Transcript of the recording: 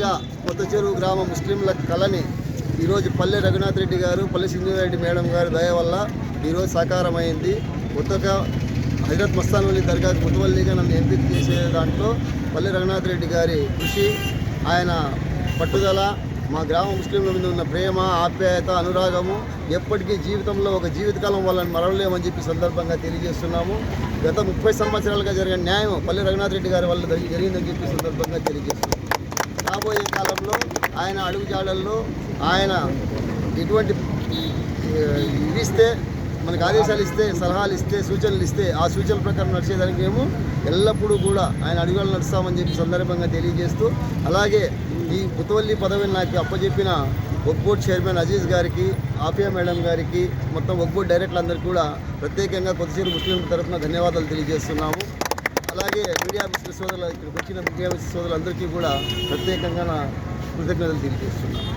సంవత్సరాలుగా కొత్త చెరువు గ్రామ ముస్లింల కళని ఈరోజు పల్లె రఘునాథ్ రెడ్డి గారు, పల్లె సింధురెడ్డి మేడం గారి దయ వల్ల ఈరోజు సాకారమైంది. కొత్తగా హజరత్ మస్తాన్ వలి దర్గాకు ముతవల్లిగా నన్ను ఎంపిక చేసే దాంట్లో పల్లె రఘునాథ్ రెడ్డి గారి కృషి, ఆయన పట్టుదల, మా గ్రామ ముస్లింల మీద ఉన్న ప్రేమ, ఆప్యాయత, అనురాగము ఎప్పటికీ జీవితంలో ఒక జీవితకాలం వాళ్ళని మరవలేమని చెప్పి సందర్భంగా తెలియజేస్తున్నాము. గత 30 సంవత్సరాలుగా జరిగిన న్యాయం పల్లె రఘునాథ్ రెడ్డి గారి వల్ల జరిగిందని చెప్పి సందర్భంగా తెలియజేస్తున్నాము. రాబోయే కాలంలో ఆయన అడుగుజాడల్లో ఆయన ఎటువంటి ఇస్తే మనకు ఆదేశాలు ఇస్తే, సలహాలు ఇస్తే, సూచనలు ఇస్తే ఆ సూచనల ప్రకారం నడిచేదానికి మేము ఎల్లప్పుడూ కూడా ఆయన అడుగులు నడుస్తామని చెప్పి సందర్భంగా తెలియజేస్తూ, అలాగే ఈ ముతవల్లి పదవిని నాకు అప్పచెప్పిన వక్ఫ్ బోర్డ్ చైర్మన్ అజీజ్ గారికి, ఆఫియా మేడం గారికి, మొత్తం వక్ఫ్ బోర్డ్ డైరెక్టర్లందరికీ కూడా ప్రత్యేకంగా కొద్దిసేపు ముస్లిం తరఫున ధన్యవాదాలు తెలియజేస్తున్నాము. అలాగే మీడియా మిత్ర సోదరులు, ఇక్కడికి వచ్చిన మీడియా మిత్ర సోదరులందరికీ కూడా ప్రత్యేకంగా నా కృతజ్ఞతలు తెలియజేస్తున్నాను.